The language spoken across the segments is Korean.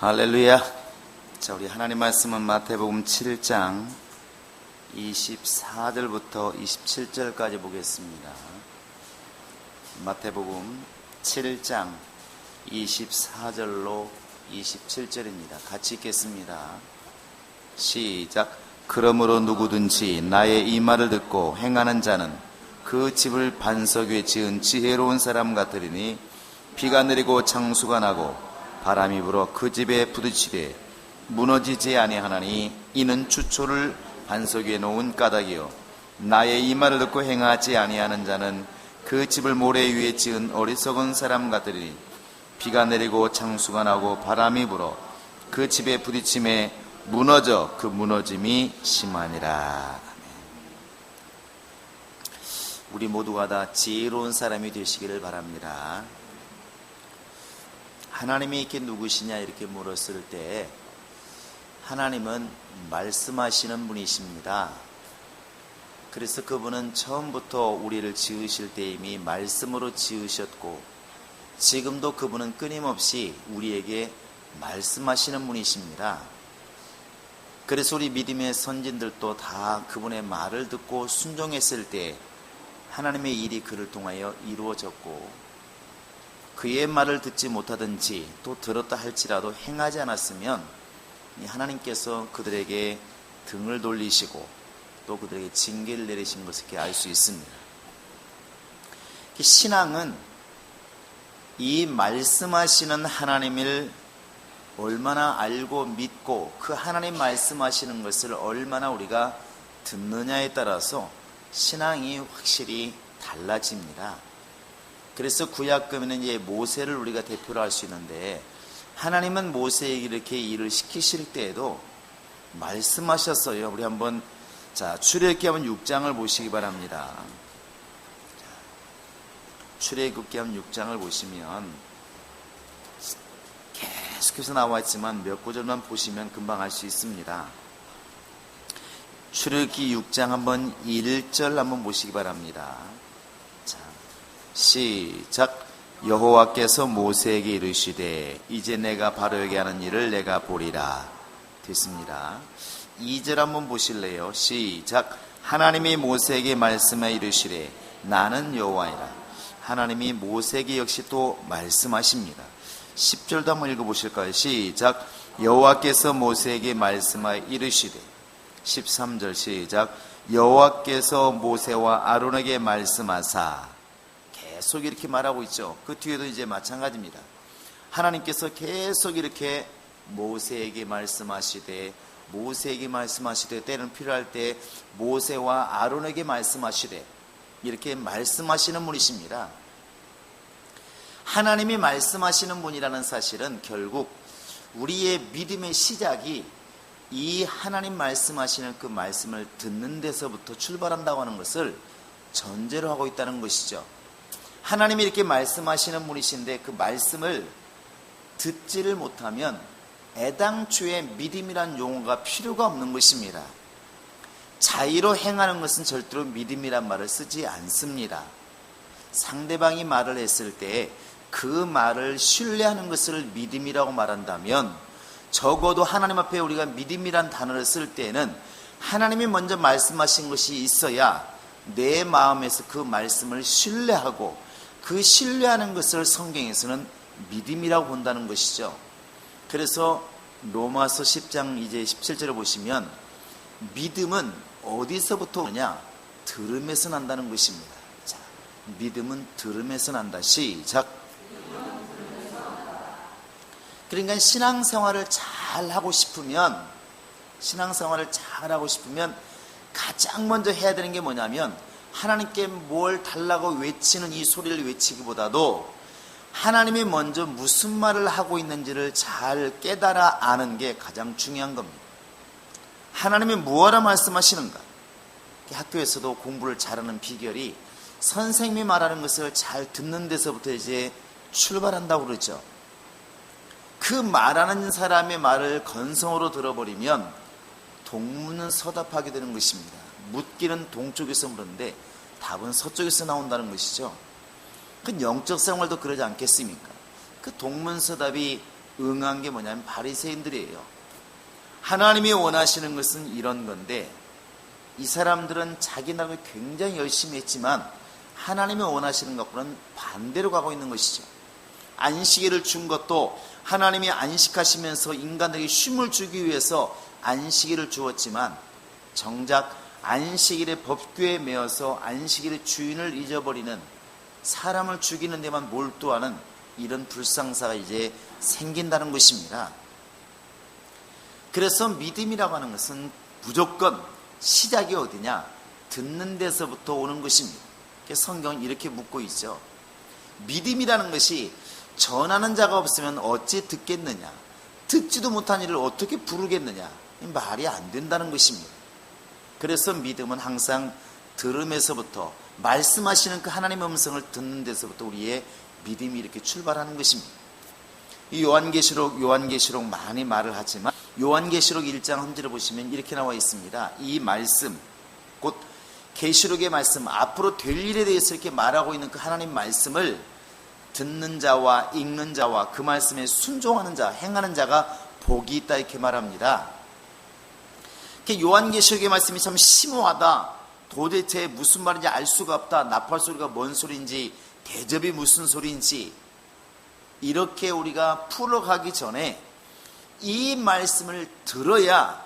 할렐루야. 자, 우리 하나님 말씀은 마태복음 7장 24절부터 27절까지 보겠습니다. 마태복음 7장 24절로 27절입니다. 같이 읽겠습니다. 시작. 그러므로 누구든지 나의 이 말을 듣고 행하는 자는 그 집을 반석 위에 지은 지혜로운 사람 같으리니 비가 내리고 창수가 나고 바람이 불어 그 집에 부딪히되 무너지지 아니하나니 이는 추초를 반석 위에 놓은 까닭이요 나의 이 말을 듣고 행하지 아니하는 자는 그 집을 모래 위에 지은 어리석은 사람 같으리니 비가 내리고 창수가 나고 바람이 불어 그 집에 부딪힘에 무너져 그 무너짐이 심하니라. 우리 모두가 다 지혜로운 사람이 되시기를 바랍니다. 하나님이 이렇게 누구시냐 이렇게 물었을 때 하나님은 말씀하시는 분이십니다. 그래서 그분은 처음부터 우리를 지으실 때 이미 말씀으로 지으셨고 지금도 그분은 끊임없이 우리에게 말씀하시는 분이십니다. 그래서 우리 믿음의 선진들도 다 그분의 말을 듣고 순종했을 때 하나님의 일이 그를 통하여 이루어졌고 그의 말을 듣지 못하든지 또 들었다 할지라도 행하지 않았으면 하나님께서 그들에게 등을 돌리시고 또 그들에게 징계를 내리신 것을 이렇게 알 수 있습니다. 신앙은 이 말씀하시는 하나님을 얼마나 알고 믿고 그 하나님 말씀하시는 것을 얼마나 우리가 듣느냐에 따라서 신앙이 확실히 달라집니다. 그래서 구약금에는 이제 모세를 우리가 대표로 할 수 있는데 하나님은 모세에게 이렇게 일을 시키실 때에도 말씀하셨어요. 우리 한번 출애굽기 한번 6장을 보시기 바랍니다. 출애굽기 한번 6장을 보시면 계속해서 나와 있지만 몇 구절만 보시면 금방 알 수 있습니다. 출애굽기 6장 한번 1절 한번 보시기 바랍니다. 자, 시작. 여호와께서 모세에게 이르시되 이제 내가 바로에게 하는 일을 내가 보리라. 됐습니다. 2절 한번 보실래요? 시작. 하나님이 모세에게 말씀해 이르시되 나는 여호와이라. 하나님이 모세에게 역시 또 말씀하십니다. 10절도 한번 읽어보실까요? 시작. 여호와께서 모세에게 말씀하여 이르시되 13절 시작. 여호와께서 모세와 아론에게 말씀하사 계속 이렇게 말하고 있죠. 그 뒤에도 이제 마찬가지입니다. 하나님께서 계속 이렇게 모세에게 말씀하시되 때는 필요할 때 모세와 아론에게 말씀하시되 이렇게 말씀하시는 분이십니다. 하나님이 말씀하시는 분이라는 사실은 결국 우리의 믿음의 시작이 이 하나님 말씀하시는 그 말씀을 듣는 데서부터 출발한다고 하는 것을 전제로 하고 있다는 것이죠. 하나님이 이렇게 말씀하시는 분이신데 그 말씀을 듣지를 못하면 애당초에 믿음이란 용어가 필요가 없는 것입니다. 자의로 행하는 것은 절대로 믿음이란 말을 쓰지 않습니다. 상대방이 말을 했을 때 그 말을 신뢰하는 것을 믿음이라고 말한다면 적어도 하나님 앞에 우리가 믿음이란 단어를 쓸 때에는 하나님이 먼저 말씀하신 것이 있어야 내 마음에서 그 말씀을 신뢰하고 그 신뢰하는 것을 성경에서는 믿음이라고 본다는 것이죠. 그래서 로마서 10장 이제 17절을 보시면 믿음은 어디서부터 오느냐? 들음에서 난다는 것입니다. 자, 믿음은 들음에서 난다. 시작. 그러니까 신앙생활을 잘 하고 싶으면 가장 먼저 해야 되는 게 뭐냐면 하나님께 뭘 달라고 외치는 이 소리를 외치기보다도 하나님이 먼저 무슨 말을 하고 있는지를 잘 깨달아 아는 게 가장 중요한 겁니다. 하나님이 무엇을 말씀하시는가? 학교에서도 공부를 잘하는 비결이 선생님이 말하는 것을 잘 듣는 데서부터 이제 출발한다고 그러죠. 그 말하는 사람의 말을 건성으로 들어버리면 동문은 서답하게 되는 것입니다. 묻기는 동쪽에서 물었는데 답은 서쪽에서 나온다는 것이죠. 그 영적 생활도 그러지 않겠습니까? 그 동문서답이 응한 게 뭐냐면 바리새인들이에요. 하나님이 원하시는 것은 이런 건데 이 사람들은 자기 나름을 굉장히 열심히 했지만 하나님이 원하시는 것과는 반대로 가고 있는 것이죠. 안식일을 준 것도 하나님이 안식하시면서 인간에게 쉼을 주기 위해서 안식일을 주었지만 정작 안식일의 법규에 매어서 안식일의 주인을 잊어버리는, 사람을 죽이는 데만 몰두하는 이런 불상사가 이제 생긴다는 것입니다. 그래서 믿음이라고 하는 것은 무조건 시작이 어디냐? 듣는 데서부터 오는 것입니다. 성경은 이렇게 묻고 있죠. 믿음이라는 것이 전하는 자가 없으면 어찌 듣겠느냐? 듣지도 못한 일을 어떻게 부르겠느냐? 말이 안 된다는 것입니다. 그래서 믿음은 항상 들음에서부터, 말씀하시는 그 하나님의 음성을 듣는 데서부터 우리의 믿음이 이렇게 출발하는 것입니다. 이 요한계시록 많이 말을 하지만 요한계시록 1장 한 절을 보시면 이렇게 나와 있습니다. 이 말씀, 곧 계시록의 말씀, 앞으로 될 일에 대해서 이렇게 말하고 있는 그 하나님 말씀을 듣는 자와 읽는 자와 그 말씀에 순종하는 자, 행하는 자가 복이 있다 이렇게 말합니다. 요한계시록의 말씀이 참 심오하다. 도대체 무슨 말인지 알 수가 없다. 나팔 소리가 뭔 소리인지, 대접이 무슨 소리인지, 이렇게 우리가 풀어가기 전에 이 말씀을 들어야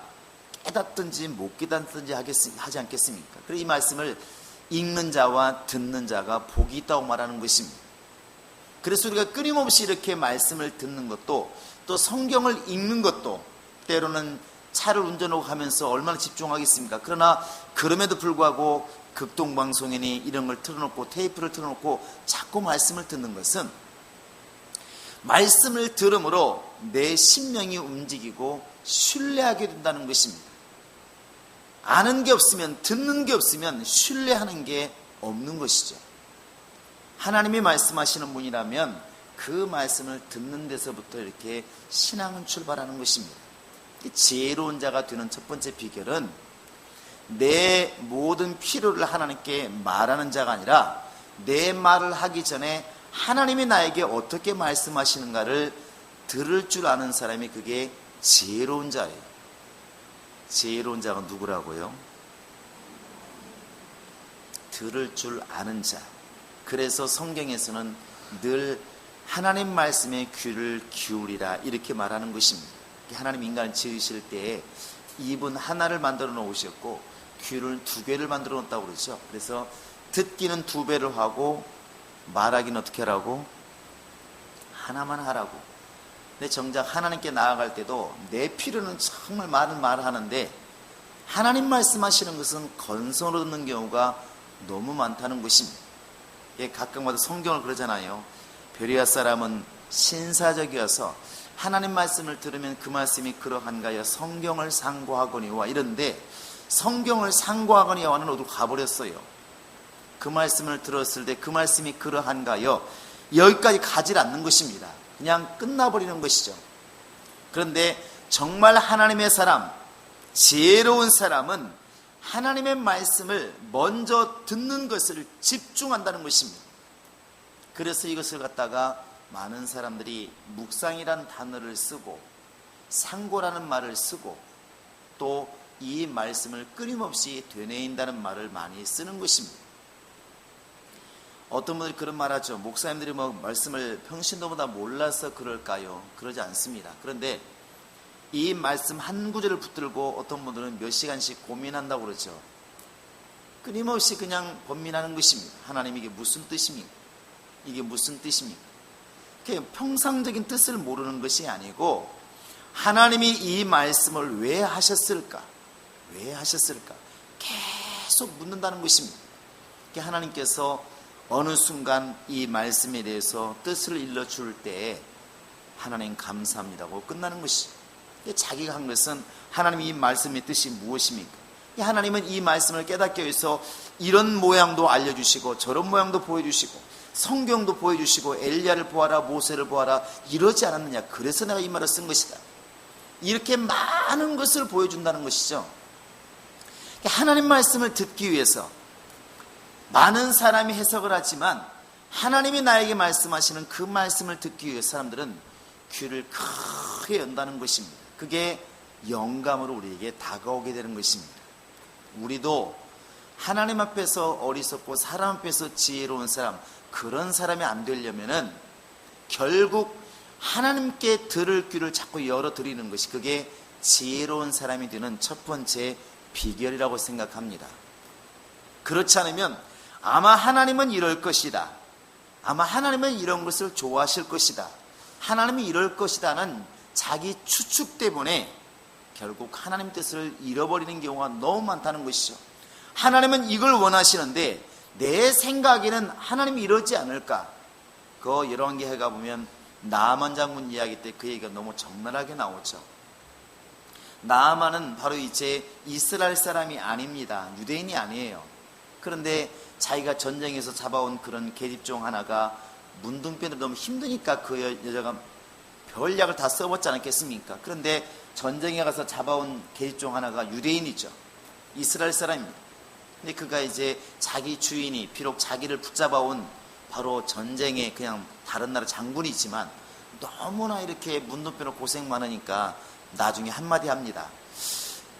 깨닫든지 못 깨닫든지 하지 않겠습니까? 그래서 이 말씀을 읽는 자와 듣는 자가 복이 있다고 말하는 것입니다. 그래서 우리가 끊임없이 이렇게 말씀을 듣는 것도, 또 성경을 읽는 것도, 때로는 차를 운전하고 가면서 얼마나 집중하겠습니까? 그러나 그럼에도 불구하고 극동방송이니 이런 걸 틀어놓고 테이프를 틀어놓고 자꾸 말씀을 듣는 것은, 말씀을 들음으로 내 심령이 움직이고 신뢰하게 된다는 것입니다. 아는 게 없으면, 듣는 게 없으면 신뢰하는 게 없는 것이죠. 하나님이 말씀하시는 분이라면 그 말씀을 듣는 데서부터 이렇게 신앙은 출발하는 것입니다. 지혜로운 자가 되는 첫 번째 비결은 내 모든 필요를 하나님께 말하는 자가 아니라 내 말을 하기 전에 하나님이 나에게 어떻게 말씀하시는가를 들을 줄 아는 사람이, 그게 지혜로운 자예요. 지혜로운 자가 누구라고요? 들을 줄 아는 자. 그래서 성경에서는 늘 하나님 말씀에 귀를 기울이라 이렇게 말하는 것입니다. 하나님 인간을 지으실 때에 입은 하나를 만들어 놓으셨고 귀를 2개를 만들어 놓았다고 그러죠. 그래서 듣기는 2배를 하고 말하기는 어떻게 하라고? 하나만 하라고. 근데 정작 하나님께 나아갈 때도 내 필요는 정말 많은 말을 하는데 하나님 말씀하시는 것은 건성으로 듣는 경우가 너무 많다는 것입니다. 각각마다 성경을 그러잖아요. 베레아 사람은 신사적이어서 하나님 말씀을 들으면 그 말씀이 그러한가요? 성경을 상고하거니와 이런데, 성경을 상고하거니와는 어디로 가버렸어요. 그 말씀을 들었을 때 그 말씀이 그러한가요? 여기까지 가지 않는 것입니다. 그냥 끝나버리는 것이죠. 그런데 정말 하나님의 사람, 지혜로운 사람은 하나님의 말씀을 먼저 듣는 것을 집중한다는 것입니다. 그래서 이것을 갖다가 많은 사람들이 묵상이라는 단어를 쓰고 상고라는 말을 쓰고 또 이 말씀을 끊임없이 되뇌인다는 말을 많이 쓰는 것입니다. 어떤 분들이 그런 말 하죠. 목사님들이 말씀을 평신도보다 몰라서 그럴까요? 그러지 않습니다. 그런데 이 말씀 한 구절을 붙들고 어떤 분들은 몇 시간씩 고민한다고 그러죠. 끊임없이 그냥 번민하는 것입니다. 하나님, 이게 무슨 뜻입니까? 이게 무슨 뜻입니까? 평상적인 뜻을 모르는 것이 아니고 하나님이 이 말씀을 왜 하셨을까? 왜 하셨을까? 계속 묻는다는 것입니다. 하나님께서 어느 순간 이 말씀에 대해서 뜻을 일러줄 때에 하나님 감사합니다고 끝나는 것이죠. 자기가 한 것은 하나님 이 말씀의 뜻이 무엇입니까? 하나님은 이 말씀을 깨닫게 해서 이런 모양도 알려주시고 저런 모양도 보여주시고 성경도 보여주시고 엘리야를 보아라 모세를 보아라 이러지 않았느냐. 그래서 내가 이 말을 쓴 것이다. 이렇게 많은 것을 보여준다는 것이죠. 하나님 말씀을 듣기 위해서 많은 사람이 해석을 하지만 하나님이 나에게 말씀하시는 그 말씀을 듣기 위해 사람들은 귀를 크게 연다는 것입니다. 그게 영감으로 우리에게 다가오게 되는 것입니다. 우리도 하나님 앞에서 어리석고 사람 앞에서 지혜로운 사람, 그런 사람이 안 되려면은 결국 하나님께 들을 귀를 자꾸 열어드리는 것이, 그게 지혜로운 사람이 되는 첫 번째 비결이라고 생각합니다. 그렇지 않으면 아마 하나님은 이럴 것이다, 아마 하나님은 이런 것을 좋아하실 것이다, 하나님이 이럴 것이다는 자기 추측 때문에 결국 하나님 뜻을 잃어버리는 경우가 너무 많다는 것이죠. 하나님은 이걸 원하시는데 내 생각에는 하나님이 이러지 않을까. 그 열왕기하가 보면 나아만 장군 이야기 때 그 얘기가 너무 적나라하게 나오죠. 나아만은 바로 이제 이스라엘 사람이 아닙니다. 유대인이 아니에요. 그런데 자기가 전쟁에서 잡아온 그런 계집종 하나가 문둥병으로 너무 힘드니까 그 여자가 별약을 다 써봤지 않았겠습니까? 그런데 전쟁에 가서 잡아온 계집종 하나가 유대인이죠. 이스라엘 사람입니다. 근데 그가 이제 자기 주인이 비록 자기를 붙잡아온 바로 전쟁에 그냥 다른 나라 장군이지만 너무나 이렇게 문둥병으로 고생 많으니까 나중에 한마디 합니다.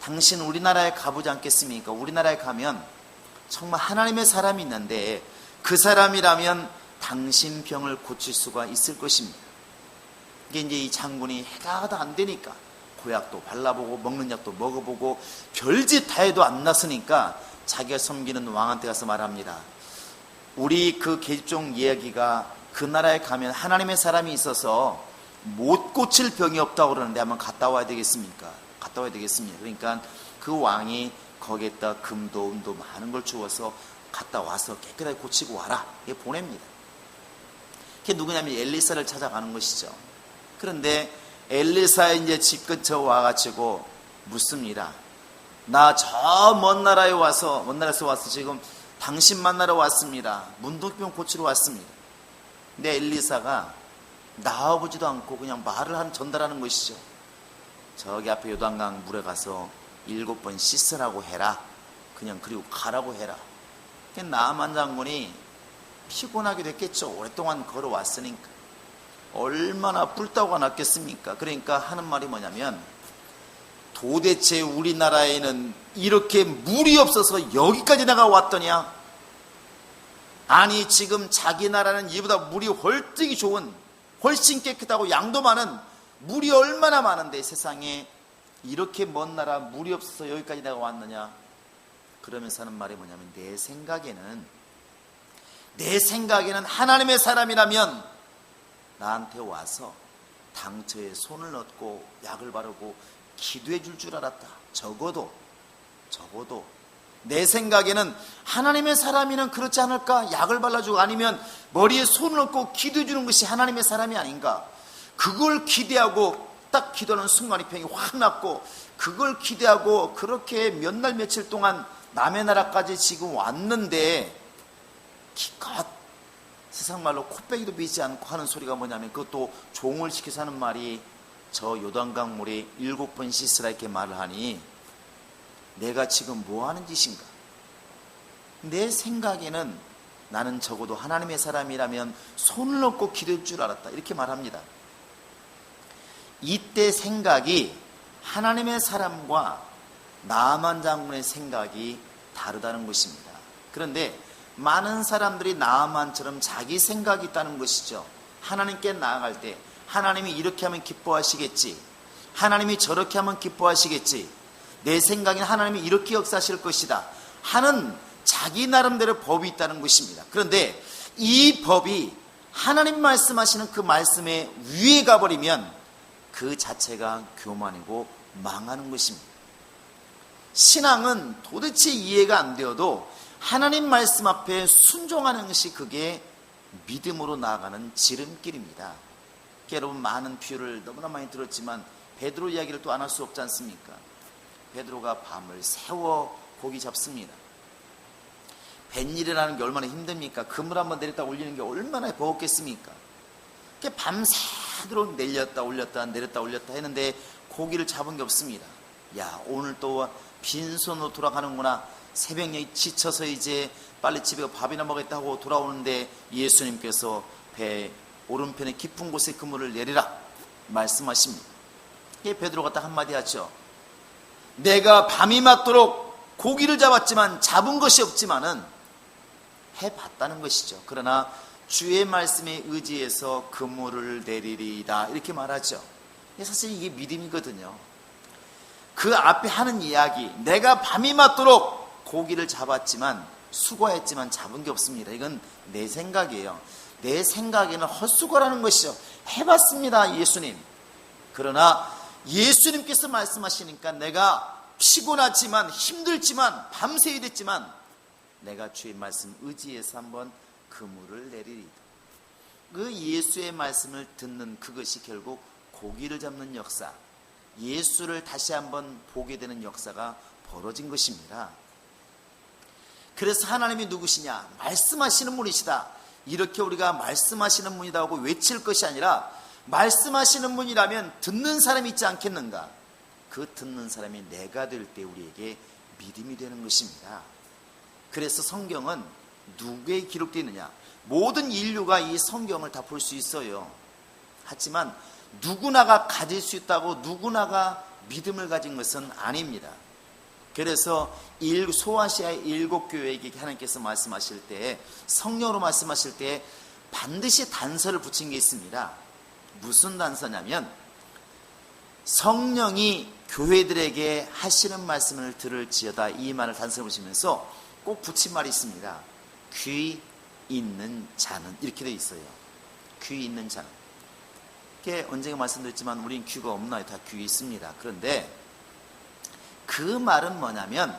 당신 우리나라에 가보지 않겠습니까? 우리나라에 가면 정말 하나님의 사람이 있는데 그 사람이라면 당신 병을 고칠 수가 있을 것입니다. 이게 이제 이 장군이 해가 안 되니까 고약도 발라보고 먹는 약도 먹어보고 별짓 다 해도 안 났으니까 자기가 섬기는 왕한테 가서 말합니다. 우리 그 계집종 이야기가 그 나라에 가면 하나님의 사람이 있어서 못 고칠 병이 없다고 그러는데 한번 갔다 와야 되겠습니까? 갔다 와야 되겠습니다. 그러니까 그 왕이 거기에다 금도 은도 많은 걸 주어서 갔다 와서 깨끗하게 고치고 와라, 이게 보냅니다. 그게 누구냐면 엘리사를 찾아가는 것이죠. 그런데 엘리사의 이제 집 근처 와가지고 묻습니다. 나 저 먼 나라에서 와서 지금 당신 만나러 왔습니다. 문둥병 고치러 왔습니다. 근데 엘리사가 나와보지도 않고 그냥 말을 전달하는 것이죠. 저기 앞에 요단강 물에 가서 7번 씻으라고 해라. 그냥 그리고 가라고 해라. 나아만 장군이 피곤하게 됐겠죠. 오랫동안 걸어왔으니까. 얼마나 뿔따구가 났겠습니까? 그러니까 하는 말이 뭐냐면, 도대체 우리나라에는 이렇게 물이 없어서 여기까지 내가 왔더냐? 아니 지금 자기 나라는 이보다 물이 훨씬 좋은, 훨씬 깨끗하고 양도 많은 물이 얼마나 많은데 세상에 이렇게 먼 나라 물이 없어서 여기까지 내가 왔느냐? 그러면서 하는 말이 뭐냐면, 내 생각에는 하나님의 사람이라면 나한테 와서 당처에 손을 넣고 약을 바르고 기도해 줄 줄 알았다. 적어도 내 생각에는 하나님의 사람이면 그렇지 않을까? 약을 발라주고 아니면 머리에 손을 얹고 기도해 주는 것이 하나님의 사람이 아닌가? 그걸 기대하고 딱 기도하는 순간 이 병이 확 났고, 그걸 기대하고 그렇게 몇 날 며칠 동안 남의 나라까지 지금 왔는데 기껏 세상 말로 코빼기도 비지 않고 하는 소리가 뭐냐면, 그것도 종을 시켜서 하는 말이 저 요단강 물에 7번 씻으라 이렇게 말을 하니 내가 지금 뭐 하는 짓인가? 내 생각에는 나는 적어도 하나님의 사람이라면 손을 얹고 기도할 줄 알았다, 이렇게 말합니다. 이때 생각이 하나님의 사람과 나아만 장군의 생각이 다르다는 것입니다. 그런데 많은 사람들이 나아만처럼 자기 생각이 있다는 것이죠. 하나님께 나아갈 때 하나님이 이렇게 하면 기뻐하시겠지, 하나님이 저렇게 하면 기뻐하시겠지, 내 생각엔 하나님이 이렇게 역사하실 것이다 하는 자기 나름대로 법이 있다는 것입니다. 그런데 이 법이 하나님 말씀하시는 그 말씀에 위에 가버리면 그 자체가 교만이고 망하는 것입니다. 신앙은 도대체 이해가 안 되어도 하나님 말씀 앞에 순종하는 것이, 그게 믿음으로 나아가는 지름길입니다. 여러분, 많은 비유를 너무나 많이 들었지만 베드로 이야기를 또 안 할 수 없지 않습니까? 베드로가 밤을 새워 고기 잡습니다. 뱃일이라는 게 얼마나 힘듭니까? 그물 한번 내렸다 올리는 게 얼마나 버겁겠습니까? 밤새도록 내렸다 올렸다 내렸다 올렸다 했는데 고기를 잡은 게 없습니다. 야, 오늘 또 빈손으로 돌아가는구나. 새벽에 지쳐서 이제 빨리 집에 밥이나 먹겠다 하고 돌아오는데 예수님께서 배 오른편에 깊은 곳에 그물을 내리라. 말씀하십니다. 베드로가 딱 한마디 하죠. 내가 밤이 맞도록 고기를 잡았지만 잡은 것이 없지만은 해봤다는 것이죠. 그러나 주의 말씀에 의지해서 그물을 내리리이다 이렇게 말하죠. 사실 이게 믿음이거든요. 그 앞에 하는 이야기, 내가 밤이 맞도록 고기를 잡았지만 수고했지만 잡은 게 없습니다. 이건 내 생각이에요. 내 생각에는 헛수고라는 것이죠. 해봤습니다, 예수님. 그러나 예수님께서 말씀하시니까 내가 피곤하지만 힘들지만 밤새야 됐지만 내가 주의 말씀 의지해서 한번 그물을 내리리이다. 그 예수의 말씀을 듣는 그것이 결국 고기를 잡는 역사, 예수를 다시 한번 보게 되는 역사가 벌어진 것입니다. 그래서 하나님이 누구시냐? 말씀하시는 분이시다. 이렇게 우리가 말씀하시는 분이라고 외칠 것이 아니라 말씀하시는 분이라면 듣는 사람이 있지 않겠는가? 그 듣는 사람이 내가 될 때 우리에게 믿음이 되는 것입니다. 그래서 성경은 누구에 기록되어 있느냐? 모든 인류가 이 성경을 다 볼 수 있어요. 하지만 누구나가 가질 수 있다고 누구나가 믿음을 가진 것은 아닙니다. 그래서 소아시아의 7교회에게 하나님께서 말씀하실 때, 성령으로 말씀하실 때 반드시 단서를 붙인 게 있습니다. 무슨 단서냐면 성령이 교회들에게 하시는 말씀을 들을지어다, 이 말을 단서를 붙이면서 꼭 붙인 말이 있습니다. 귀 있는 자는, 이렇게 되어 있어요. 귀 있는 자는. 이렇게 언젠가 말씀드렸지만 우린 귀가 없나요? 다 귀 있습니다. 그런데 그 말은 뭐냐면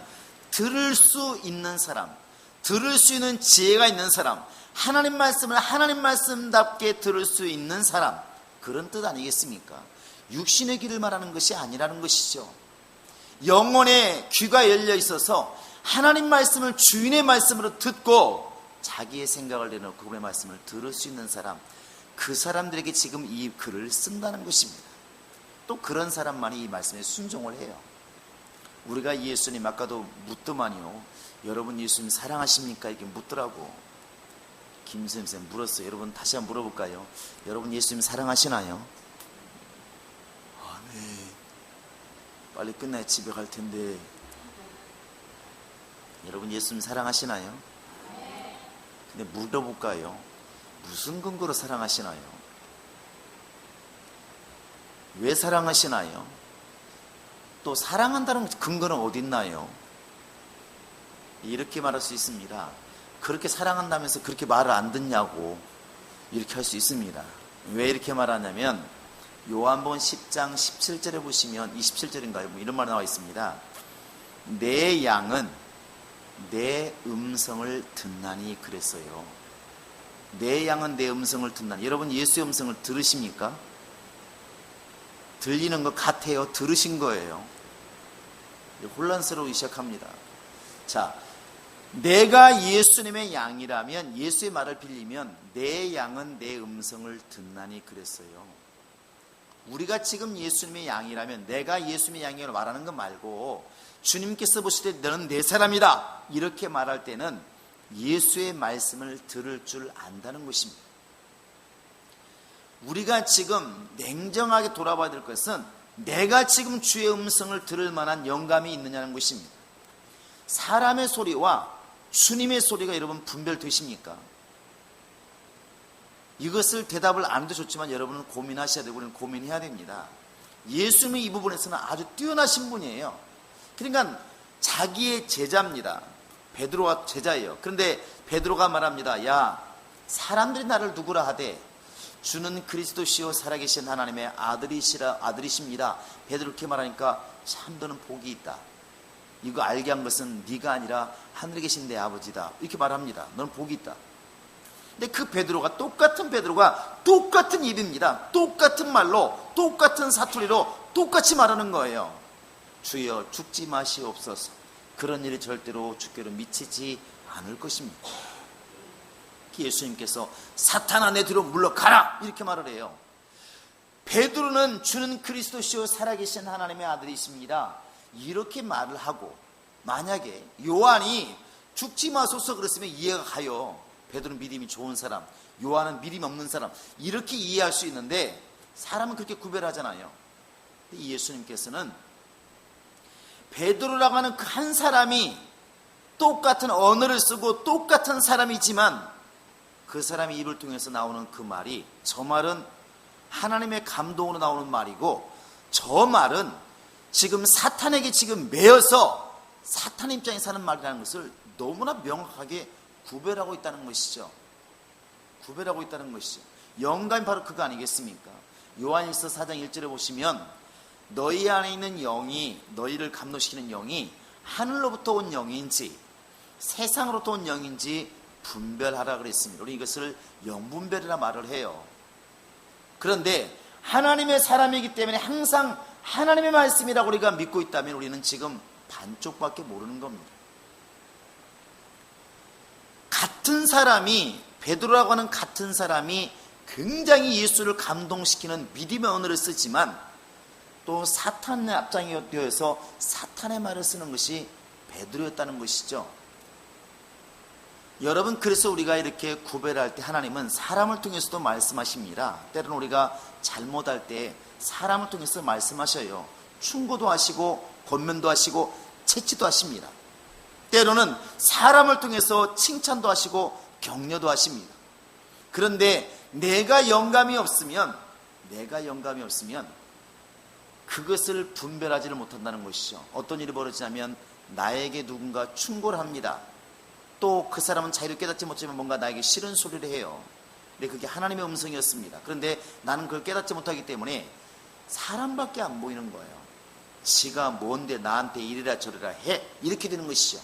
들을 수 있는 사람, 들을 수 있는 지혜가 있는 사람, 하나님 말씀을 하나님 말씀답게 들을 수 있는 사람, 그런 뜻 아니겠습니까? 육신의 귀를 말하는 것이 아니라는 것이죠. 영혼의 귀가 열려 있어서 하나님 말씀을 주인의 말씀으로 듣고 자기의 생각을 내놓고 그분의 말씀을 들을 수 있는 사람, 그 사람들에게 지금 이 글을 쓴다는 것입니다. 또 그런 사람만이 이 말씀에 순종을 해요. 우리가 예수님 아까도 묻더만요. 여러분 예수님 사랑하십니까? 이렇게 묻더라고. 김선생 물었어요. 여러분 다시 한번 물어볼까요? 여러분 예수님 사랑하시나요? 아, 네. 빨리 끝나야 집에 갈 텐데. 여러분 예수님 사랑하시나요? 근데 물어볼까요? 무슨 근거로 사랑하시나요? 왜 사랑하시나요? 또 사랑한다는 근거는 어디 있나요? 이렇게 말할 수 있습니다. 그렇게 사랑한다면서 그렇게 말을 안 듣냐고 이렇게 할 수 있습니다. 왜 이렇게 말하냐면 요한복음 10장 17절에 보시면 27절인가요? 뭐 이런 말 나와 있습니다. 내 양은 내 음성을 듣나니 그랬어요. 내 양은 내 음성을 듣나니. 여러분 예수의 음성을 들으십니까? 들리는 것 같아요? 들으신 거예요? 혼란스러우기 시작합니다. 자, 내가 예수님의 양이라면, 예수의 말을 빌리면 내 양은 내 음성을 듣나니 그랬어요. 우리가 지금 예수님의 양이라면 내가 예수님의 양이라고 말하는 것 말고 주님께서 보실 때 너는 내 사람이다 이렇게 말할 때는 예수의 말씀을 들을 줄 안다는 것입니다. 우리가 지금 냉정하게 돌아봐야 될 것은 내가 지금 주의 음성을 들을 만한 영감이 있느냐는 것입니다. 사람의 소리와 주님의 소리가 여러분 분별되십니까? 이것을 대답을 안 해도 좋지만 여러분은 고민하셔야 되고 우리는 고민해야 됩니다. 예수님이 이 부분에서는 아주 뛰어나신 분이에요. 그러니까 자기의 제자입니다. 베드로가 제자예요. 그런데 베드로가 말합니다. 야, 사람들이 나를 누구라 하되 주는 그리스도시요 살아계신 하나님의 아들이십니다. 베드로 이렇게 말하니까 참 너는 복이 있다. 이거 알게 한 것은 네가 아니라 하늘에 계신 내 아버지다. 이렇게 말합니다. 너는 복이 있다. 근데 그 베드로가 똑같은 입입니다. 똑같은 말로 똑같은 사투리로 똑같이 말하는 거예요. 주여 죽지 마시옵소서. 그런 일이 절대로 주께로 미치지 않을 것입니다. 예수님께서 사탄아 내 뒤로 물러가라 이렇게 말을 해요. 베드로는 주는 그리스도시요 살아계신 하나님의 아들이십니다 이렇게 말을 하고, 만약에 요한이 죽지 마소서 그랬으면 이해가 가요. 베드로는 믿음이 좋은 사람, 요한은 믿음이 없는 사람, 이렇게 이해할 수 있는데 사람은 그렇게 구별하잖아요. 예수님께서는 베드로라고 하는 그 한 사람이 똑같은 언어를 쓰고 똑같은 사람이지만 그 사람의 입을 통해서 나오는 그 말이, 저 말은 하나님의 감동으로 나오는 말이고 저 말은 지금 사탄에게 지금 매여서 사탄 입장에서 하는 말이라는 것을 너무나 명확하게 구별하고 있다는 것이죠. 구별하고 있다는 것이죠. 영감이 바로 그거 아니겠습니까? 요한일서 4장 1절에 보시면 너희 안에 있는 영이, 너희를 감동시키는 영이 하늘로부터 온 영인지 세상으로부터 온 영인지 분별하라 그랬습니다. 우리 이것을 영분별이라 말을 해요. 그런데 하나님의 사람이기 때문에 항상 하나님의 말씀이라고 우리가 믿고 있다면 우리는 지금 반쪽밖에 모르는 겁니다. 같은 사람이, 베드로라고 하는 같은 사람이 굉장히 예수를 감동시키는 믿음의 언어를 쓰지만 또 사탄의 앞장이 되어서 사탄의 말을 쓰는 것이 베드로였다는 것이죠. 여러분, 그래서 우리가 이렇게 구별할 때 하나님은 사람을 통해서도 말씀하십니다. 때로는 우리가 잘못할 때 사람을 통해서 말씀하셔요. 충고도 하시고 권면도 하시고 채찍도 하십니다. 때로는 사람을 통해서 칭찬도 하시고 격려도 하십니다. 그런데 내가 영감이 없으면 그것을 분별하지를 못한다는 것이죠. 어떤 일이 벌어지냐면 나에게 누군가 충고를 합니다. 또 그 사람은 자기를 깨닫지 못하지만 뭔가 나에게 싫은 소리를 해요. 근데 그게 하나님의 음성이었습니다. 그런데 나는 그걸 깨닫지 못하기 때문에 사람밖에 안 보이는 거예요. 지가 뭔데 나한테 이래라 저래라 해, 이렇게 되는 것이죠.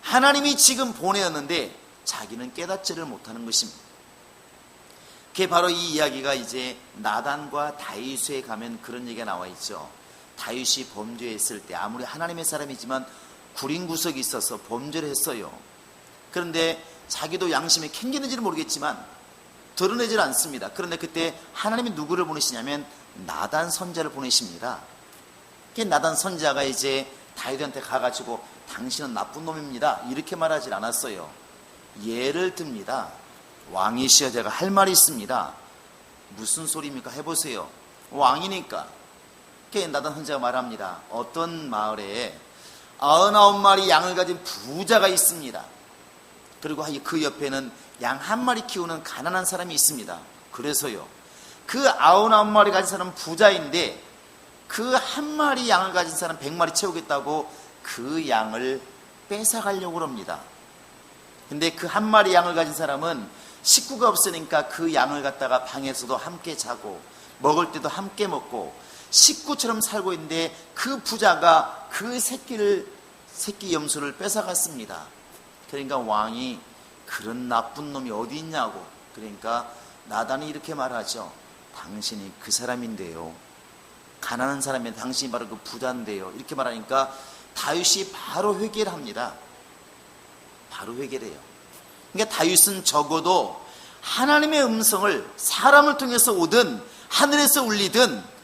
하나님이 지금 보내었는데 자기는 깨닫지를 못하는 것입니다. 그게 바로 이 이야기가 이제 나단과 다윗에 가면 그런 얘기가 나와 있죠. 다윗이 범죄했을 때 아무리 하나님의 사람이지만 구린 구석이 있어서 범죄를 했어요. 그런데 자기도 양심에 캥기는지는 모르겠지만 드러내질 않습니다. 그런데 그때 하나님이 누구를 보내시냐면 나단 선지자를 보내십니다. 그 나단 선지자가 이제 다윗한테 가가지고 당신은 나쁜 놈입니다, 이렇게 말하지 않았어요. 예를 듭니다. 왕이시여 제가 할 말이 있습니다. 무슨 소리입니까? 해보세요. 왕이니까. 나단 선지자가 말합니다. 어떤 마을에 99마리 양을 가진 부자가 있습니다. 그리고 그 옆에는 양 한 마리 키우는 가난한 사람이 있습니다. 그래서요, 그 99마리 가진 사람은 부자인데 그 한 마리 양을 가진 사람 100마리 채우겠다고 그 양을 뺏어가려고 합니다. 근데 그 한 마리 양을 가진 사람은 식구가 없으니까 그 양을 갖다가 방에서도 함께 자고 먹을 때도 함께 먹고 식구처럼 살고 있는데 그 부자가 그 새끼 염소를 뺏어갔습니다. 그러니까 왕이 그런 나쁜 놈이 어디 있냐고. 그러니까 나단이 이렇게 말하죠. 당신이 그 사람인데요. 가난한 사람인데 당신이 바로 그 부자인데요. 이렇게 말하니까 다윗이 바로 회개를 합니다. 바로 회개를 해요. 그러니까 다윗은 적어도 하나님의 음성을 사람을 통해서 오든 하늘에서 울리든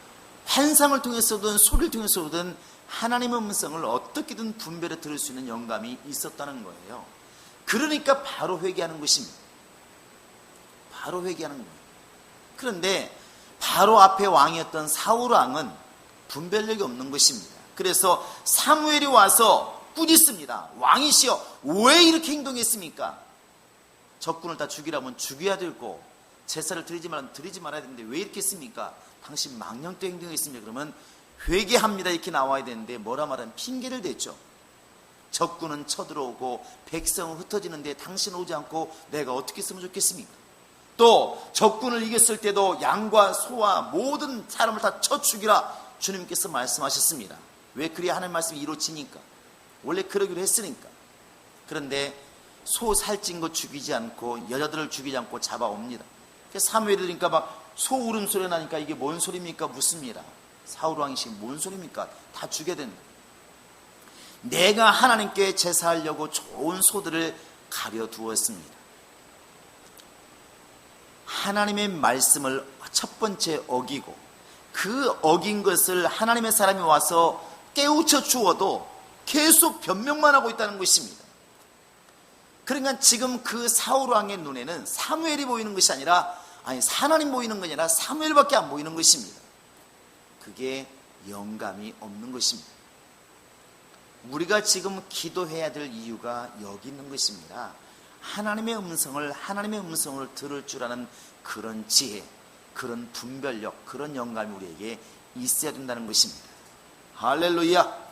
환상을 통해서든 소리를 통해서 오든 하나님의 음성을 어떻게든 분별해 들을 수 있는 영감이 있었다는 거예요. 그러니까 바로 회개하는 것입니다. 바로 회개하는 거예요. 그런데 바로 앞에 왕이었던 사울 왕은 분별력이 없는 것입니다. 그래서 사무엘이 와서 꾸짖습니다. 왕이시여 왜 이렇게 행동했습니까? 적군을 다 죽이라면 죽여야 되고 제사를 드리지 말아야 되는데 왜 이렇게 했습니까? 당신 망령되게 행동했습니다. 그러면 회개합니다 이렇게 나와야 되는데 뭐라 말하면 핑계를 댔죠. 적군은 쳐들어오고 백성은 흩어지는데 당신 오지 않고 내가 어떻게 했으면 좋겠습니까? 또 적군을 이겼을 때도 양과 소와 모든 사람을 다 쳐 죽이라 주님께서 말씀하셨습니다. 왜 그래야 하나님 말씀이 이루어지니까. 원래 그러기로 했으니까. 그런데 소 살찐 거 죽이지 않고 여자들을 죽이지 않고 잡아옵니다. 사무엘이 그러니까 막 소 울음소리 나니까 이게 뭔 소리입니까? 묻습니다. 사울왕이시 뭔 소리입니까? 다 죽여야 된다. 내가 하나님께 제사하려고 좋은 소들을 가려두었습니다. 하나님의 말씀을 첫 번째 어기고 그 어긴 것을 하나님의 사람이 와서 깨우쳐 주어도 계속 변명만 하고 있다는 것입니다. 그러니까 지금 그 사울왕의 눈에는 사무엘이 보이는 것이 아니라 아니 하나님 보이는 게 아니라 사무엘밖에 안 보이는 것입니다. 그게 영감이 없는 것입니다. 우리가 지금 기도해야 될 이유가 여기 있는 것입니다. 하나님의 음성을 들을 줄 아는 그런 지혜, 그런 분별력, 그런 영감이 우리에게 있어야 된다는 것입니다. 할렐루야.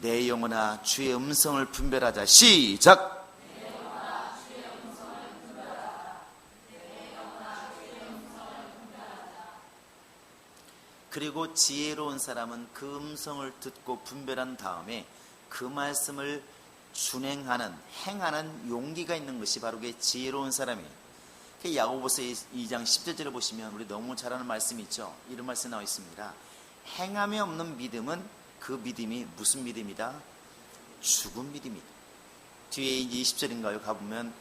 내 영혼아 주의 음성을 분별하자. 시작. 그리고 지혜로운 사람은 그 음성을 듣고 분별한 다음에 그 말씀을 준행하는, 행하는 용기가 있는 것이 바로 그게 지혜로운 사람이에요. 야고보서 2장 10절을 보시면 우리 너무 잘 아는 말씀이 있죠. 이런 말씀이 나와 있습니다. 행함이 없는 믿음은 그 믿음이 무슨 믿음이다? 죽은 믿음이다. 뒤에 이제 20절인가요? 가보면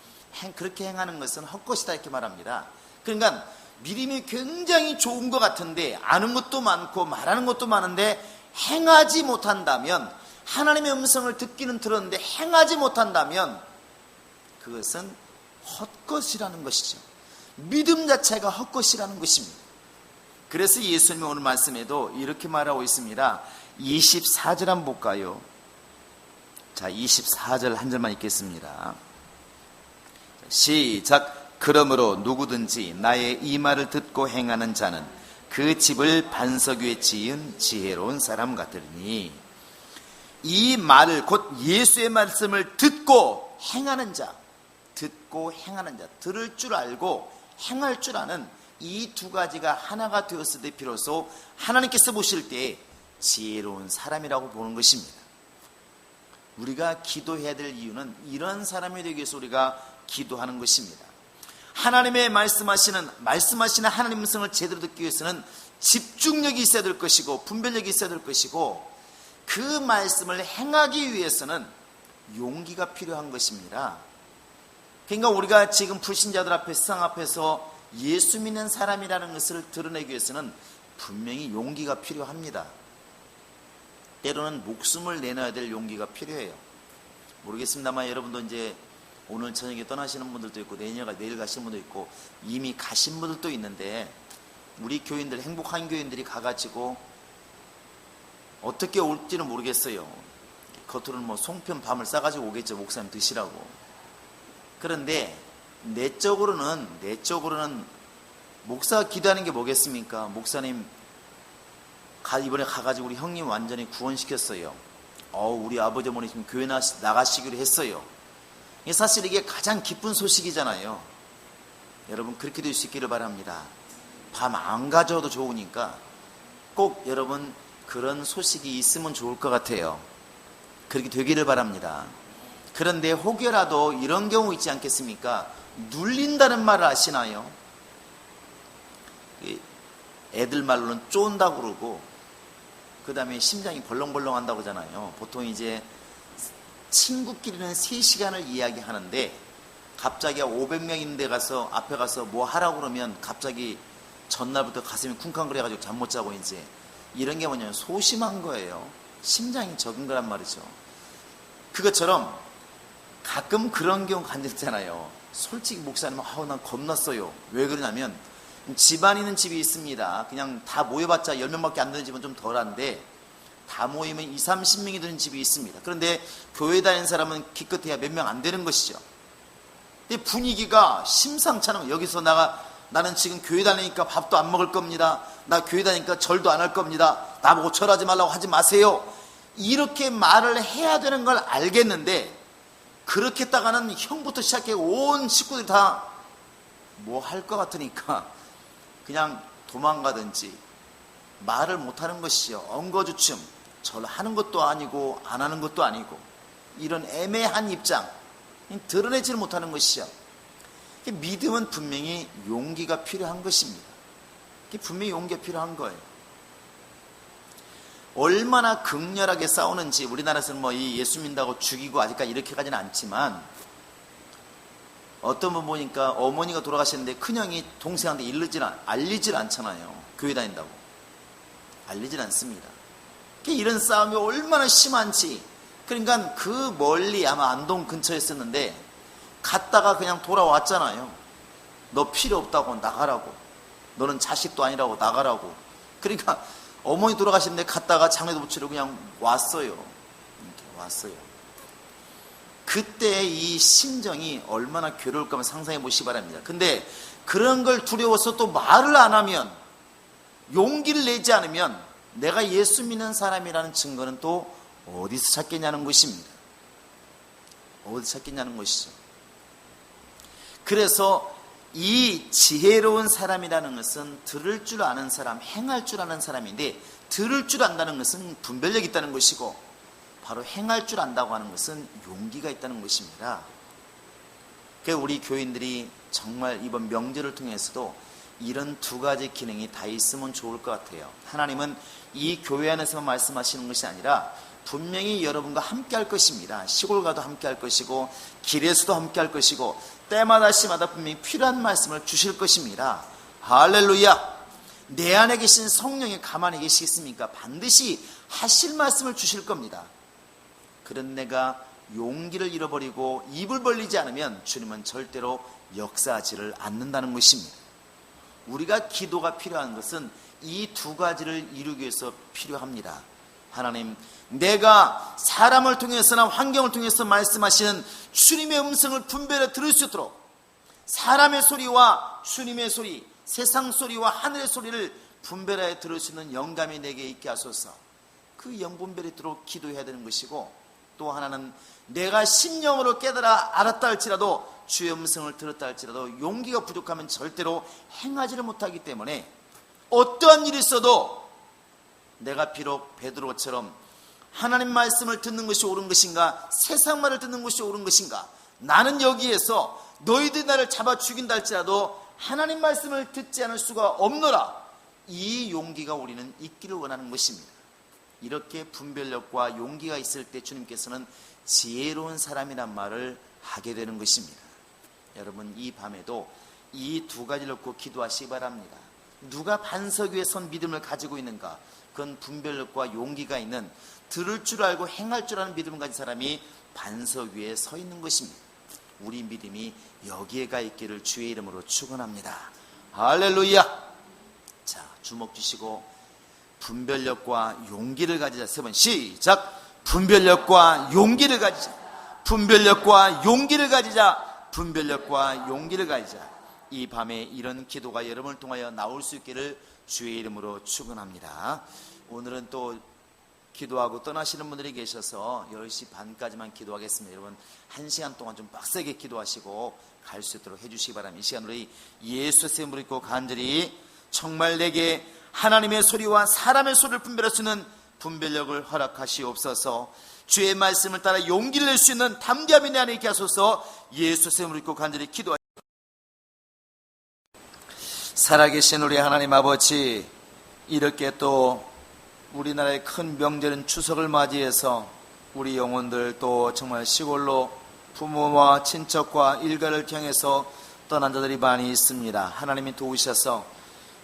그렇게 행하는 것은 헛것이다 이렇게 말합니다. 그러니까 믿음이 굉장히 좋은 것 같은데 아는 것도 많고 말하는 것도 많은데 행하지 못한다면, 하나님의 음성을 듣기는 들었는데 행하지 못한다면 그것은 헛것이라는 것이죠. 믿음 자체가 헛것이라는 것입니다. 그래서 예수님이 오늘 말씀에도 이렇게 말하고 있습니다. 24절 한번 볼까요? 자, 24절 한 절만 읽겠습니다. 시작. 그러므로 누구든지 나의 이 말을 듣고 행하는 자는 그 집을 반석 위에 지은 지혜로운 사람 같으니, 이 말을 곧 예수의 말씀을 듣고 행하는 자, 듣고 행하는 자, 들을 줄 알고 행할 줄 아는 이 두 가지가 하나가 되었을 때 비로소 하나님께서 보실 때 지혜로운 사람이라고 보는 것입니다. 우리가 기도해야 될 이유는 이런 사람이 되기 위해서 우리가 기도하는 것입니다. 하나님의 말씀하시는 하나님의 음성을 제대로 듣기 위해서는 집중력이 있어야 될 것이고 분별력이 있어야 될 것이고, 그 말씀을 행하기 위해서는 용기가 필요한 것입니다. 그러니까 우리가 지금 불신자들 앞에, 세상 앞에서 예수 믿는 사람이라는 것을 드러내기 위해서는 분명히 용기가 필요합니다. 때로는 목숨을 내놔야 될 용기가 필요해요. 모르겠습니다만 여러분도 이제 오늘 저녁에 떠나시는 분들도 있고 내일 가시는 분도 있고 이미 가신 분들도 있는데, 우리 교인들, 행복한 교인들이 가가지고 어떻게 올지는 모르겠어요. 겉으로는 뭐 송편 밤을 싸가지고 오겠죠. 목사님 드시라고. 그런데 내적으로는 목사가 기도하는 게 뭐겠습니까? 목사님 이번에 가가지고 우리 형님 완전히 구원시켰어요. 우리 아버지 어머니 지금 교회 나가시기로 했어요. 사실 이게 가장 기쁜 소식이잖아요. 여러분 그렇게 될 수 있기를 바랍니다. 밤 안 가져도 좋으니까 꼭 여러분 그런 소식이 있으면 좋을 것 같아요. 그렇게 되기를 바랍니다. 그런데 혹여라도 이런 경우 있지 않겠습니까? 눌린다는 말을 아시나요? 애들 말로는 쫀다고 그러고, 그 다음에 심장이 벌렁벌렁 한다고 하잖아요. 보통 이제 친구끼리는 3시간을 이야기하는데 갑자기 500명 있는 데 가서 앞에 가서 뭐 하라고 그러면 갑자기 전날부터 가슴이 쿵쾅거려가지고 잠 못 자고, 이제 이런 게 뭐냐면 소심한 거예요. 심장이 적은 거란 말이죠. 그것처럼 가끔 그런 경우 간댔잖아요. 솔직히 목사님, 난 겁났어요. 왜 그러냐면 집안 있는 집이 있습니다. 그냥 다 모여봤자 10명밖에 안 되는 집은 좀 덜한데 다 모이면 20, 30명이 되는 집이 있습니다. 그런데 교회 다니는 사람은 기껏해야 몇 명 안 되는 것이죠. 근데 분위기가 심상치 않은 거예요. 여기서 나는 지금 교회 다니니까 밥도 안 먹을 겁니다. 나 교회 다니니까 절도 안 할 겁니다. 나보고 절하지 말라고 하지 마세요. 이렇게 말을 해야 되는 걸 알겠는데, 그렇게 했다가는 형부터 시작해 온 식구들이 다 뭐 할 것 같으니까 그냥 도망가든지 말을 못하는 것이죠. 엉거주춤, 절하는 것도 아니고 안 하는 것도 아니고 이런 애매한 입장, 드러내지를 못하는 것이죠. 믿음은 분명히 용기가 필요한 것입니다. 분명히 용기가 필요한 거예요. 얼마나 극렬하게 싸우는지, 우리나라에서는 뭐 이 예수 믿는다고 죽이고 아직까지 이렇게까지는 않지만, 어떤 분 보니까 어머니가 돌아가셨는데 큰형이 동생한테 알리질 않잖아요. 교회 다닌다고 알리질 않습니다. 이런 싸움이 얼마나 심한지. 그러니까 그 멀리 아마 안동 근처에 있었는데 갔다가 그냥 돌아왔잖아요. 너 필요 없다고 나가라고. 너는 자식도 아니라고 나가라고. 그러니까 어머니 돌아가시는데 갔다가 장례도 못 치르고 그냥 왔어요. 이렇게 왔어요. 그때 이 심정이 얼마나 괴로울까 한번 상상해 보시기 바랍니다. 근데 그런 걸 두려워서 또 말을 안 하면, 용기를 내지 않으면 내가 예수 믿는 사람이라는 증거는 또 어디서 찾겠냐는 것입니다. 어디서 찾겠냐는 것이죠. 그래서 이 지혜로운 사람이라는 것은 들을 줄 아는 사람, 행할 줄 아는 사람인데, 들을 줄 안다는 것은 분별력이 있다는 것이고, 바로 행할 줄 안다고 하는 것은 용기가 있다는 것입니다. 그래서 우리 교인들이 정말 이번 명절을 통해서도 이런 두 가지 기능이 다 있으면 좋을 것 같아요. 하나님은 이 교회 안에서만 말씀하시는 것이 아니라 분명히 여러분과 함께 할 것입니다. 시골 가도 함께 할 것이고, 길에서도 함께 할 것이고, 때마다 시마다 분명히 필요한 말씀을 주실 것입니다. 할렐루야! 내 안에 계신 성령이 가만히 계시겠습니까? 반드시 하실 말씀을 주실 겁니다. 그런 내가 용기를 잃어버리고 입을 벌리지 않으면 주님은 절대로 역사하지를 않는다는 것입니다. 우리가 기도가 필요한 것은 이 두 가지를 이루기 위해서 필요합니다. 하나님, 내가 사람을 통해서나 환경을 통해서 말씀하시는 주님의 음성을 분별해 들을 수 있도록, 사람의 소리와 주님의 소리, 세상 소리와 하늘의 소리를 분별해 들을 수 있는 영감이 내게 있게 하소서. 그 영분별이 있도록 기도해야 되는 것이고, 또 하나는 내가 심령으로 깨달아 알았다 할지라도, 주의 음성을 들었다 할지라도 용기가 부족하면 절대로 행하지를 못하기 때문에, 어떠한 일이 있어도 내가 비록 베드로처럼 하나님 말씀을 듣는 것이 옳은 것인가, 세상 말을 듣는 것이 옳은 것인가, 나는 여기에서 너희들이 나를 잡아 죽인다 할지라도 하나님 말씀을 듣지 않을 수가 없노라. 이 용기가 우리는 있기를 원하는 것입니다. 이렇게 분별력과 용기가 있을 때 주님께서는 지혜로운 사람이란 말을 하게 되는 것입니다. 여러분, 이 밤에도 이 두 가지를 놓고 기도하시기 바랍니다. 누가 반석 위에 선 믿음을 가지고 있는가? 그건 분별력과 용기가 있는, 들을 줄 알고 행할 줄 아는 믿음을 가진 사람이 반석 위에 서 있는 것입니다. 우리 믿음이 여기에 가 있기를 주의 이름으로 축원합니다. 할렐루야. 자, 주목 주시고 분별력과 용기를 가지자. 세 번 시작. 분별력과 용기를 가지자. 분별력과 용기를 가지자. 분별력과 용기를 가지자. 이 밤에 이런 기도가 여러분을 통하여 나올 수 있기를 주의 이름으로 축원합니다. 오늘은 또 기도하고 떠나시는 분들이 계셔서 10시 반까지만 기도하겠습니다. 여러분 1시간 동안 좀 빡세게 기도하시고 갈 수 있도록 해주시기 바랍니다. 이 시간 우리 예수의 이름으로 믿고 간절히 정말 내게 하나님의 소리와 사람의 소리를 분별할 수 있는 분별력을 허락하시옵소서. 주의 말씀을 따라 용기를 낼 수 있는 담대함이 내 안에 있게 하소서. 예수의 이름으로 믿고 간절히 기도하시옵소서. 살아계신 우리 하나님 아버지, 이렇게 또 우리나라의 큰 명절인 추석을 맞이해서 우리 영혼들 또 정말 시골로 부모와 친척과 일가를 향해서 떠난 자들이 많이 있습니다. 하나님이 도우셔서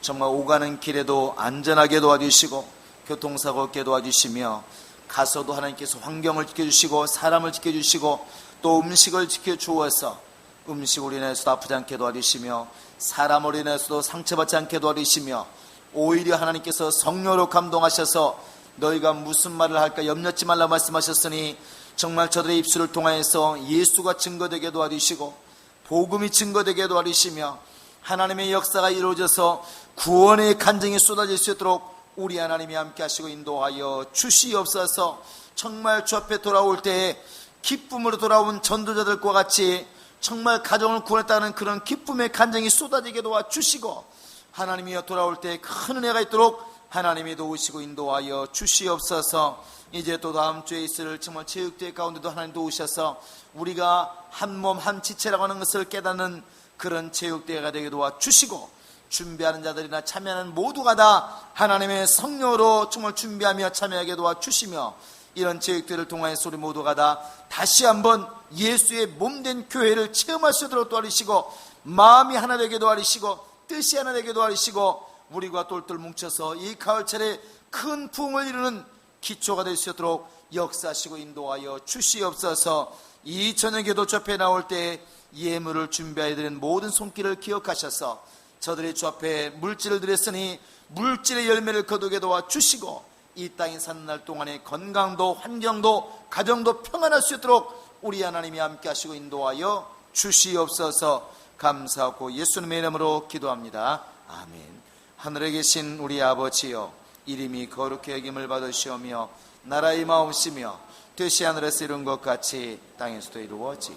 정말 오가는 길에도 안전하게 도와주시고 교통사고 없게 도와주시며, 가서도 하나님께서 환경을 지켜주시고 사람을 지켜주시고 또 음식을 지켜주어서 음식으로 인해서도 아프지 않게 도와주시며 사람으로 인해서도 상처받지 않게 도와주시며, 오히려 하나님께서 성령으로 감동하셔서 너희가 무슨 말을 할까 염려치 말라 말씀하셨으니 정말 저들의 입술을 통하여서 예수가 증거되게 도와주시고 복음이 증거되게 도와주시며 하나님의 역사가 이루어져서 구원의 간증이 쏟아질 수 있도록 우리 하나님이 함께 하시고 인도하여 주시옵소서. 정말 주 앞에 돌아올 때에 기쁨으로 돌아온 전도자들과 같이 정말 가정을 구원했다는 그런 기쁨의 간증이 쏟아지게 도와주시고, 하나님이여 돌아올 때 큰 은혜가 있도록 하나님이 도우시고 인도하여 주시옵소서. 이제 또 다음 주에 있을 정말 체육대회 가운데도 하나님 도우셔서 우리가 한 몸 한 지체라고 하는 것을 깨닫는 그런 체육대회가 되게 도와주시고, 준비하는 자들이나 참여하는 모두가 다 하나님의 성령으로 정말 준비하며 참여하게 도와주시며, 이런 체육대회를 통하여서 우리 모두가 다 다시 한번 예수의 몸된 교회를 체험할 수 있도록 도와주시고, 마음이 하나 되게 도와주시고 뜻이 하나 되게 도와주시고, 우리가 똘똘 뭉쳐서 이 가을철에 큰 부흥을 이루는 기초가 될 수 있도록 역사하시고 인도하여 주시옵소서. 이 저녁에도 주 앞에 나올 때 예물을 준비하여 드린 모든 손길을 기억하셔서 저들이 주 앞에 물질을 드렸으니 물질의 열매를 거두게 도와주시고 이 땅에 사는 날 동안에 건강도 환경도 가정도 평안할 수 있도록 우리 하나님이 함께 하시고 인도하여 주시옵소서. 감사하고 예수님의 이름으로 기도합니다. 아멘. 하늘에 계신 우리 아버지여, 이름이 거룩히 여김을 받으시오며 나라의 마음이시며 뜻이 하늘에서 이룬 것 같이 땅에서도 이루어지.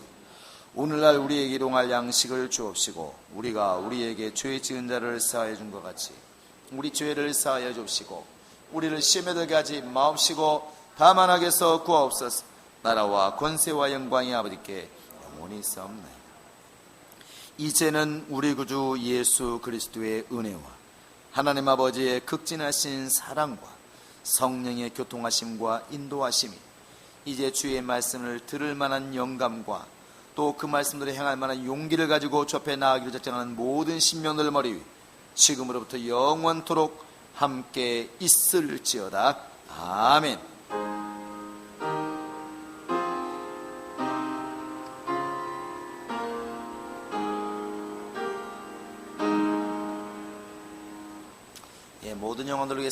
오늘날 우리에게 일용할 양식을 주옵시고 우리가 우리에게 죄 지은 자를 사하여 준 것 같이 우리 죄를 사하여 주옵시고 우리를 시험에 들게 하지 마옵시고 다만 악에서 구하옵소서. 나라와 권세와 영광이 아버지께 영원히 있사옵나이다. 이제는 우리 구주 예수 그리스도의 은혜와 하나님 아버지의 극진하신 사랑과 성령의 교통하심과 인도하심이 이제 주의 말씀을 들을 만한 영감과 또 그 말씀들을 행할 만한 용기를 가지고 주 앞에 나아가기를 작정하는 모든 신명들 머리 위 지금으로부터 영원토록 함께 있을지어다. 아멘. 모든 영혼들 위해